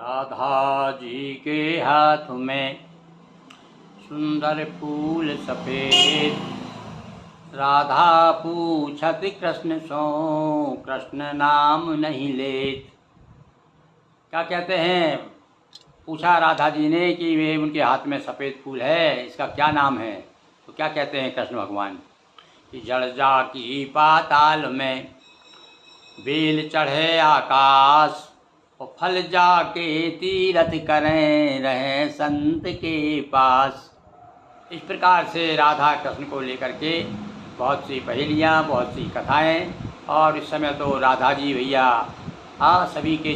राधा जी के हाथ में सुंदर फूल सफेद, राधा पूछत कृष्ण सो कृष्ण नाम नहीं लेत। क्या कहते हैं? पूछा राधा जी ने कि वे उनके हाथ में सफ़ेद फूल है, इसका क्या नाम है? तो क्या कहते हैं कृष्ण भगवान कि जड़ जा की पाताल में, बेल चढ़े आकाश, और फल जाके तीरथ करें रहे संत के पास। इस प्रकार से राधा कृष्ण को लेकर के बहुत सी पहेलियाँ, बहुत सी कथाएं, और इस समय तो राधा जी भैया सभी के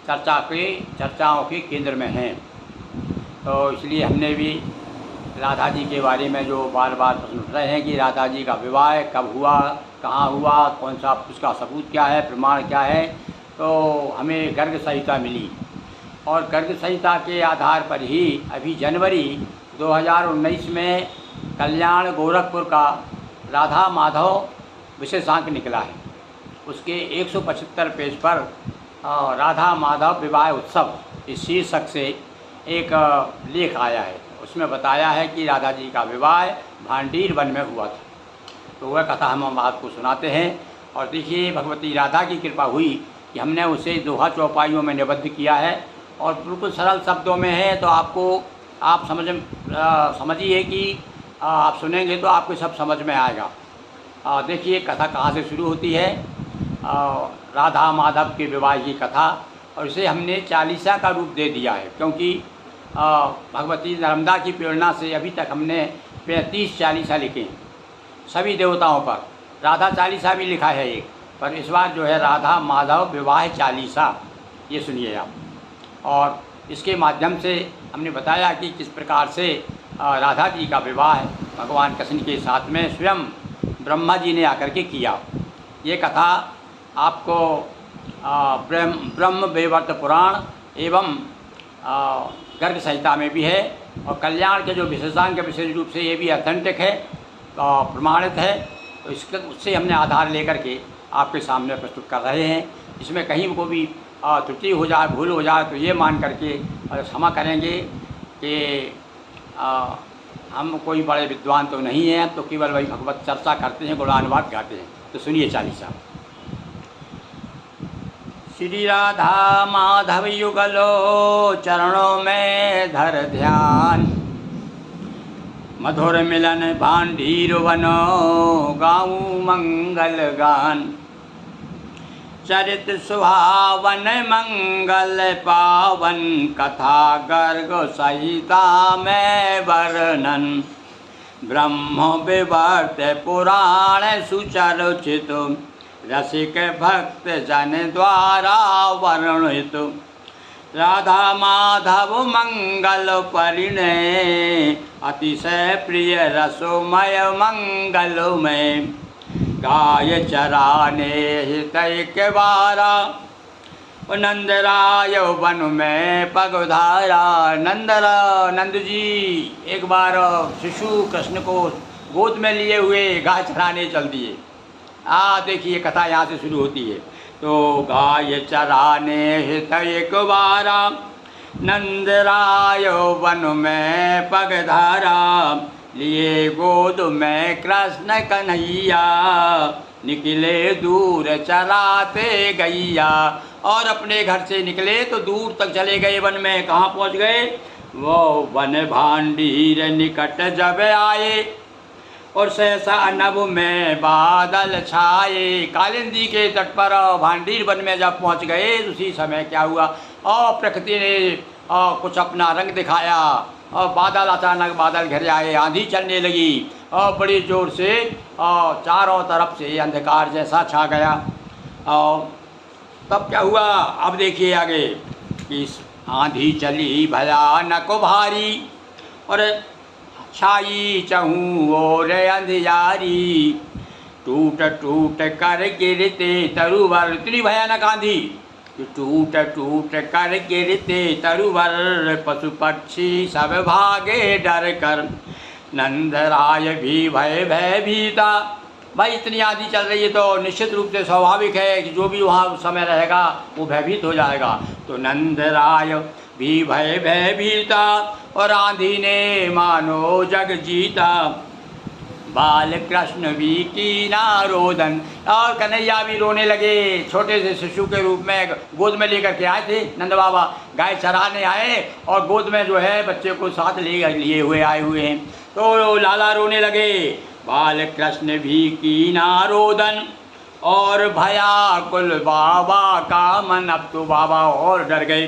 चर्चाओं के केंद्र में हैं। तो इसलिए हमने भी राधा जी के बारे में जो बार बार प्रश्न उठ रहे हैं कि राधा जी का विवाह कब हुआ, कहाँ हुआ, कौन सा, उसका सबूत क्या है, प्रमाण क्या है, तो हमें गर्ग संहिता मिली। और गर्ग संहिता के आधार पर ही अभी जनवरी 2019 में कल्याण गोरखपुर का राधा माधव विशेषांक निकला है। उसके 175 पेज पर राधा माधव विवाह उत्सव इस शीर्षक से एक लेख आया है। उसमें बताया है कि राधा जी का विवाह भांडीर वन में हुआ था। तो वह कथा हम आपको सुनाते हैं। और देखिए, भगवती राधा की कृपा हुई कि हमने उसे दोहा चौपाइयों में निबद्ध किया है और बिल्कुल सरल शब्दों में है। तो आपको आप समझिए कि आप सुनेंगे तो आपको सब समझ में आएगा। देखिए कथा कहाँ से शुरू होती है। राधा माधव के विवाह की कथा, और इसे हमने चालीसा का रूप दे दिया है क्योंकि भगवती नर्मदा की प्रेरणा से अभी तक हमने 35 चालीसा लिखे हैं सभी देवताओं पर। राधा चालीसा भी लिखा है एक, पर इस बार जो है राधा माधव विवाह चालीसा, ये सुनिए आप। और इसके माध्यम से हमने बताया कि किस प्रकार से राधा जी का विवाह भगवान कृष्ण के साथ में स्वयं ब्रह्मा जी ने आकर के किया। ये कथा आपको ब्रह्म वैवर्त पुराण एवं गर्ग संहिता में भी है, और कल्याण के जो विशेषांक विशेष रूप से ये भी ऑथेंटिक है, प्रमाणित है। तो उससे हमने आधार लेकर के आपके सामने प्रस्तुत कर रहे हैं। इसमें कहीं को भी त्रुटि हो जाए, भूल हो जाए, तो ये मान करके क्षमा करेंगे कि हम कोई बड़े विद्वान तो नहीं हैं, तो केवल वही भगवत चर्चा करते हैं, गुणानुवाद गाते हैं। तो सुनिए चालीसा। श्री राधा माधव युगलो चरणों में धर ध्यान, मधुर मिलन भांडीर वनो गाऊं मंगल गान। चरित सुहावन मंगल पावन, कथा गर्ग संहिता में वर्णन। ब्रह्म विवर्त पुराण सुचर्चित, रसिक भक्त जन द्वारा वर्णित। राधा माधव मंगल परिणय, अतिशय प्रिय रसोमय मंगल में। गाय चराने हितैक बारा, नंदराय वन में पगधारा। नंद जी एक बार शिशु कृष्ण को गोद में लिए हुए गाय चराने चल दिए। देखिए कथा यहाँ से शुरू होती है। तो गाय चराने हितैक बारा, नंदराय वन में पगधारा। लिए गोद में कृष्ण कन्हैया, निकले दूर चराते गैया। और अपने घर से निकले तो दूर तक चले गए वन में। कहाँ पहुँच गए? वो वन भांडीर निकट जब आए, और सहसा नभ में बादल छाए। कालिंदी के तट पर भांडीर वन में जब पहुंच गए, उसी समय क्या हुआ, और प्रकृति ने कुछ अपना रंग दिखाया, और बादल, अचानक बादल घिर आए, आंधी चलने लगी, और बड़ी जोर से चारों तरफ से अंधकार जैसा छा गया। और तब क्या हुआ, अब देखिए आगे कि आंधी चली भयानक भारी, और छाई चहूँ और अंधियारी। टूट टूट कर गिरते तरुवर, इतनी भयानक आंधी, टूट टूट कर गिरते तरुवर। पशु पक्षी सब भागे डर कर, नंदराय भी भय भयभीता। भाई इतनी आंधी चल रही है तो निश्चित रूप से स्वाभाविक है कि जो भी वहाँ उस समय रहेगा वो भयभीत हो जाएगा। तो नंद राय भी भयभीता और आंधी ने मानो जग जीता, बाल कृष्ण भी कीना रोदन। और कन्हैया भी रोने लगे। छोटे से शिशु के रूप में गोद में लेकर के आए थे नंद बाबा, गाय चराने आए और गोद में जो है बच्चे को साथ लिए हुए आए हुए हैं। तो लाला रोने लगे। बाल कृष्ण भी कीना रोदन और भयाकुल बाबा का मन। अब तो बाबा और डर गए।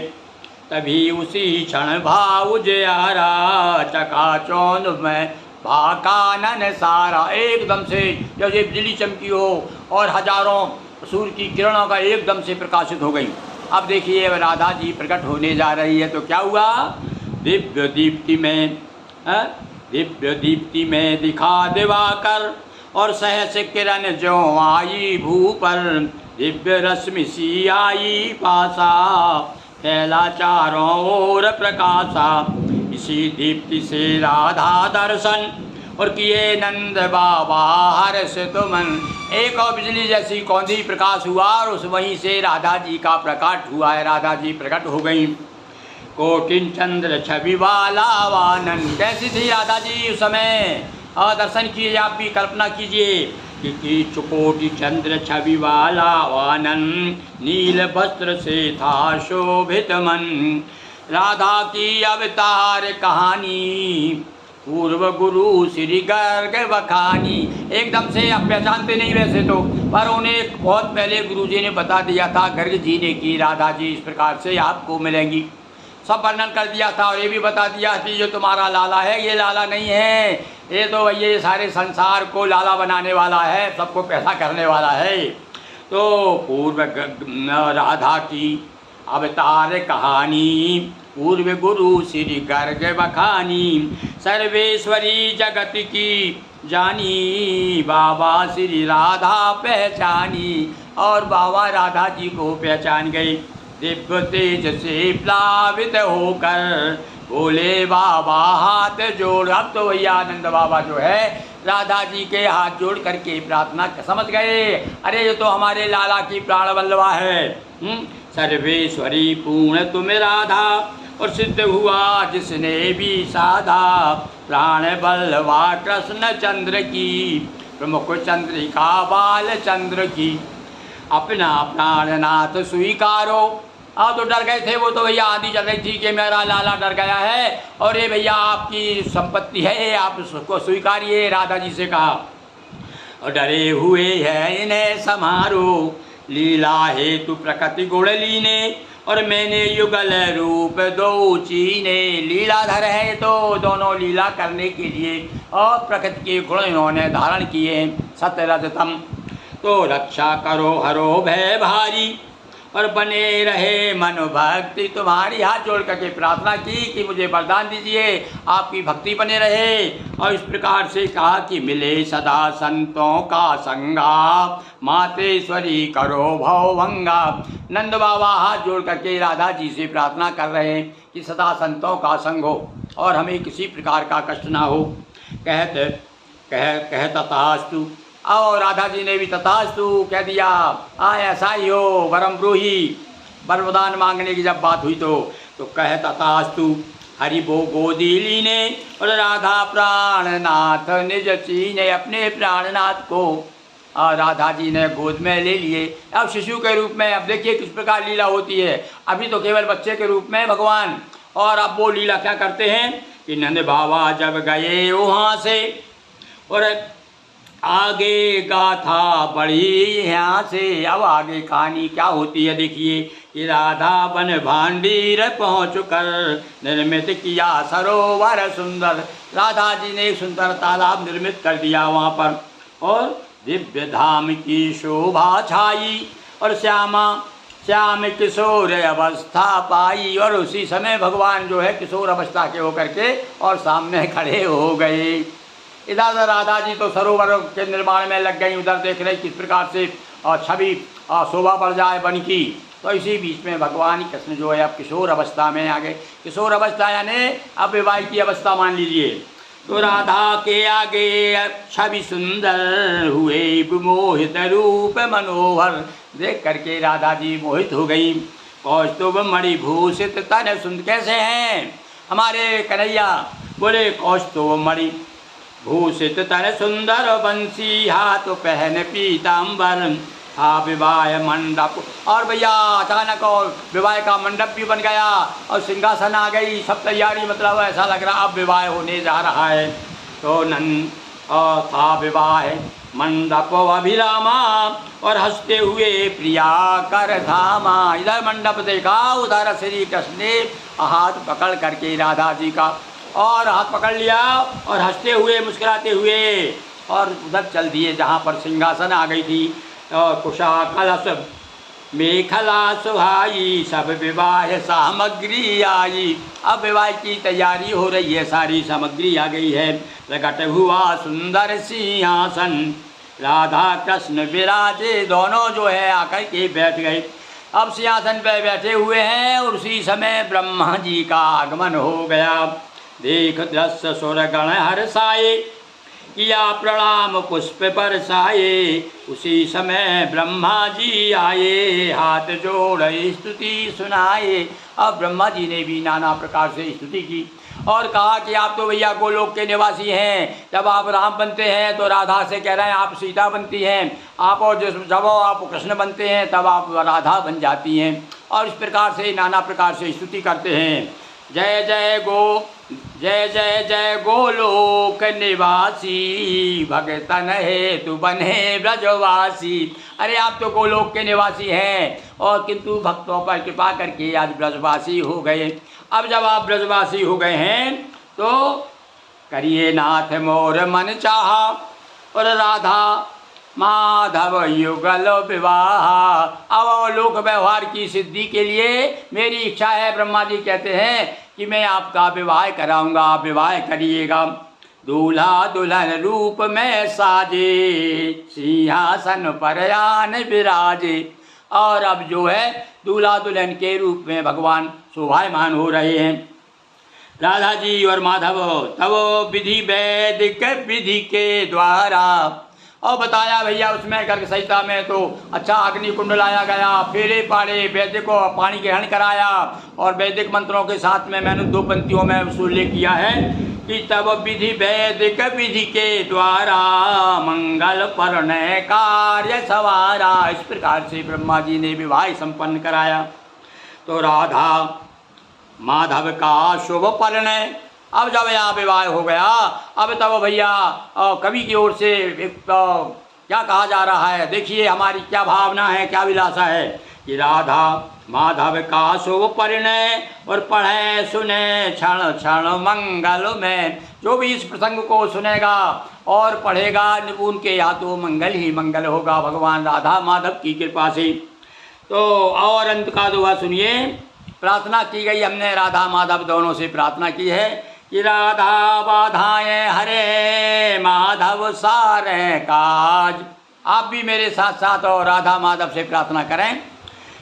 तभी उसी क्षण भाव जयारा, चकाचौंध में भाकानन सारा। एकदम से जैसे बिजली चमकी हो और हजारों सूर्य की किरणों का एकदम से प्रकाशित हो गई। अब देखिए राधा जी प्रकट होने जा रही है तो क्या हुआ, दिव्य दीप्ति में दिखा दिवाकर और सहस किरण जो आई भू पर, दिव्य रश्मि सी आई पासा, फैला चारों ओर प्रकाशा। इसी दीप्ति से राधा दर्शन और किए नंद बाबा हर्षित मन। एक और बिजली जैसी कौंधी प्रकाश हुआ और उस वहीं से राधा जी का प्रकट हुआ है। राधा जी प्रकट हो गई। कोटिन चंद्र छवि वाला वानन। कैसी थी राधा जी उस समय, दर्शन कीजिए, आप भी कल्पना कीजिए कि चुकोटि चंद्र छवि वाला वानन, नील वस्त्र से था शोभित मन। राधा की अवतार कहानी पूर्व गुरु श्री गर्ग बखानी। एकदम से आप पहचानते नहीं वैसे तो, पर उन्हें बहुत पहले गुरु जी ने बता दिया था, गर्ग जी ने कि राधा जी इस प्रकार से आपको मिलेंगी। सब वर्णन कर दिया था और ये भी बता दिया कि जो तुम्हारा लाला है ये लाला नहीं है, ये तो ये सारे संसार को लाला बनाने वाला है, सबको पैदा करने वाला है। तो पूर्व राधा की अवतार कहानी पूर्व गुरु श्री गर्ग बखानी। सर्वेश्वरी जगत की जानी, बाबा श्री राधा पहचानी। और बाबा राधा जी को पहचान गए। दिव्य तेज से प्लावित होकर बोले बाबा हाथ जोड़। अब तो भैया आनंद बाबा जो है राधा जी के हाथ जोड़ करके प्रार्थना समझ गए, अरे ये तो हमारे लाला की प्राण बल्लवा है। सर्वेश्वरी पूर्ण तुम राधा और सिद्ध हुआ जिसने भी साधा, प्राण बल्लवा कृष्ण चंद्र की, प्रमुख चंद्रिका बाल चंद्र की। अपना प्राणनाथ स्वीकारो। अब तो डर गए थे वो तो भैया, आंधी चल रही थी कि मेरा लाला डर गया है और ये भैया आपकी संपत्ति है, आप उसको स्वीकारिए। राधा जी से कहा और डरे हुए है इन्हें समारो, लीला हेतु प्रकृति गुण लीने और मैंने युगल रूप दो चीने। लीलाधर है तो दोनों लीला करने के लिए और प्रकृति के गुण इन्होंने धारण किए। सत्यरजतम। तो रक्षा करो हरो भय भारी और बने रहे मन भक्ति तुम्हारी। हाथ जोड़ करके प्रार्थना की कि मुझे वरदान दीजिए, आपकी भक्ति बने रहे। और इस प्रकार से कहा कि मिले सदा संतों का संगा, मातेश्वरी करो भवभंगा। नंद बाबा हाथ जोड़ करके राधा जी से प्रार्थना कर रहे हैं कि सदा संतों का संग हो और हमें किसी प्रकार का कष्ट ना हो। कह तथास्तु। और राधा जी ने भी तथास्तु कह दिया। ऐसा ही हो वरम ब्रूही। वरदान मांगने की जब बात हुई तो कह तथास्तु। हरि वो गोदी लीने और राधा प्राणनाथ निज चीने। अपने प्राणनाथ को राधा जी ने गोद में ले लिए अब शिशु के रूप में। अब देखिए किस प्रकार लीला होती है। अभी तो केवल बच्चे के रूप में भगवान, और अब वो लीला क्या करते हैं कि नंद बाबा जब गए वहाँ से और आगे गाथा बढ़ी यहाँ से। अब आगे कहानी क्या होती है देखिए कि राधा बन भांडीर पहुँच कर निर्मित किया सरोवर सुंदर। राधा जी ने एक सुंदर तालाब निर्मित कर दिया वहाँ पर और दिव्य धाम की शोभा छाई और श्याम किशोर अवस्था पाई। और उसी समय भगवान जो है किशोर अवस्था के होकर के और सामने खड़े हो गए। इधर राधा जी तो सरोवर के निर्माण में लग गई, उधर देख रहे किस प्रकार से छवि शोभा बढ़ जाए वन की। तो इसी बीच में भगवान कृष्ण जो है अब किशोर अवस्था में आ गए। किशोर अवस्था यानी अब विवाह की अवस्था मान लीजिए। तो राधा के आगे छवि सुंदर हुए विमोहित रूप मनोहर। देख करके राधा जी मोहित हो गई। कौस्तुभ मणिभूषित तन सुंदर, कैसे हैं हमारे कन्हैया? बोले कौस्तुभ मणि भूषित तन सुंदर, बंसी हाथ पहन पीताम्बर, था विवाह मंडप। और भैया अचानक और विवाह का मंडप भी बन गया और सिंहासन आ गई, सब तैयारी, मतलब ऐसा लग रहा अब विवाह होने जा रहा है। तो नंद और था विवाह मंडप अभिरामा, और हंसते हुए प्रिया कर धामा। इधर मंडप देखा, उधर श्री कृष्ण ने हाथ पकड़ करके राधा जी का, और हाथ पकड़ लिया और हंसते हुए मुस्कुराते हुए और उधर चल दिए जहाँ पर सिंहासन आ गई थी। और कुशा कलश मेखला सुहाई, सब विवाह सामग्री आई। अब विवाह की तैयारी हो रही है, सारी सामग्री आ गई है। प्रकट हुआ सुंदर सिंहासन, राधा कृष्ण विराजे। दोनों जो है आकर के बैठ गए। अब सिंहासन पर बैठे हुए हैं और उसी समय ब्रह्मा जी का आगमन हो गया। देख दृश्य सुरगण हर्षाए, किया प्रणाम पुष्प बरसाए। उसी समय ब्रह्मा जी आए, हाथ जोड़ स्तुति सुनाए। अब ब्रह्मा जी ने भी नाना प्रकार से स्तुति की और कहा कि आप तो भैया गोलोक के निवासी हैं। जब आप राम बनते हैं तो राधा से कह रहे हैं आप सीता बनती हैं, आप और जब आप कृष्ण बनते हैं तब आप राधा बन जाती हैं। और इस प्रकार से नाना प्रकार से स्तुति करते हैं। जय जय जय गोलोक निवासी, भगतन हेतु बने ब्रजवासी। अरे आप तो गोलोक के निवासी हैं और किंतु भक्तों पर कृपा करके आज ब्रजवासी हो गए। अब जब आप ब्रजवासी हो गए हैं तो करिए नाथ मोर मन चाहा, और राधा माधव युगल विवाह। अब लोक व्यवहार की सिद्धि के लिए मेरी इच्छा है, ब्रह्मा जी कहते हैं कि मैं आपका विवाह कराऊंगा, आप विवाह करिएगा। दूल्हा दुल्हन रूप में साजे, सिंहासन पर आन विराजे। और अब जो है दूल्हा दुल्हन के रूप में भगवान शोभायमान हो रहे हैं, राधा जी और माधव। तब विधि वैदिक विधि के द्वारा, और बताया भैया उसमें गर्ग संहिता में तो अच्छा अग्नि कुंड लाया गया, फेरे पाड़े, वैदिक को पानी ग्रहण कराया। और वैदिक मंत्रों के साथ में मैंने 2 पंक्तियों में उल्लेख किया है कि तब विधि वैदिक विधि के द्वारा, मंगल परणे कार्य सवारा। इस प्रकार से ब्रह्मा जी ने विवाह संपन्न कराया। तो राधा माधव का शुभ परिणय। अब जब यहाँ विवाह हो गया, अब तब भैया कवि की ओर से क्या कहा जा रहा है, देखिए हमारी क्या भावना है, क्या विलासा है कि राधा माधव का शुभ परिणय, और पढ़े सुने क्षण क्षण मंगल में। जो भी इस प्रसंग को सुनेगा और पढ़ेगा उनके यहाँ तो मंगल ही मंगल होगा, भगवान राधा माधव की कृपा से। तो और अंत का दुआ सुनिए। प्रार्थना की गई, हमने राधा माधव दोनों से प्रार्थना की है कि राधा बाधाएं हरे, माधव सारे काज। आप भी मेरे साथ साथ और राधा माधव से प्रार्थना करें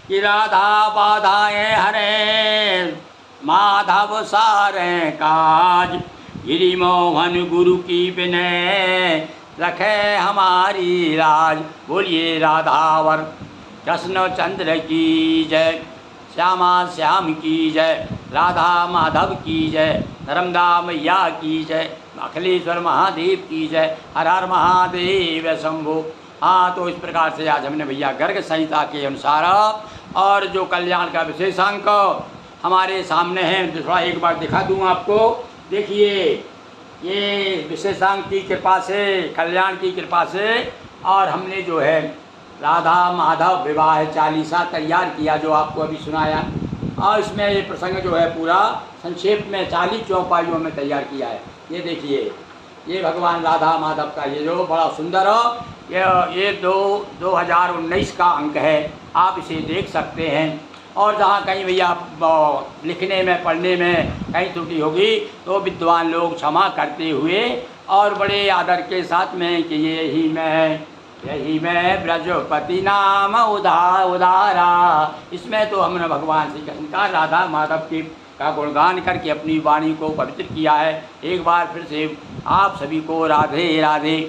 कि राधा बाधाएं हरे, माधव सारे काज। गिरि मोहन गुरु की विनय, रखे हमारी लाज। बोलिए राधावर कृष्ण चंद्र की जय, श्यामा श्याम की जय, राधा माधव की जय, नर्मदा मैया की जय, अखिलेश्वर महादेव की जय, हर हर महादेव शंभो। हाँ, तो इस प्रकार से आज हमने भैया गर्ग संहिता के अनुसार और जो कल्याण का विशेषांक हमारे सामने है, थोड़ा एक बार दिखा दूँ आपको। देखिए ये विशेषांक की कृपा से, कल्याण की कृपा से, और हमने जो है राधा माधव विवाह चालीसा तैयार किया जो आपको अभी सुनाया। और इसमें ये प्रसंग जो है पूरा संक्षेप में 40 चौपाइयों में तैयार किया है। ये देखिए, ये भगवान राधा माधव का ये जो बड़ा सुंदर ये 2019 का अंक है, आप इसे देख सकते हैं। और जहाँ कहीं भैया लिखने में पढ़ने में कहीं त्रुटि होगी तो विद्वान लोग क्षमा करते हुए और बड़े आदर के साथ में कि यही मैं ब्रजपति नाम उदारा। इसमें तो हमने भगवान श्री कृष्ण का राधा माधव की का गुणगान करके अपनी वाणी को पवित्र किया है। एक बार फिर से आप सभी को राधे राधे।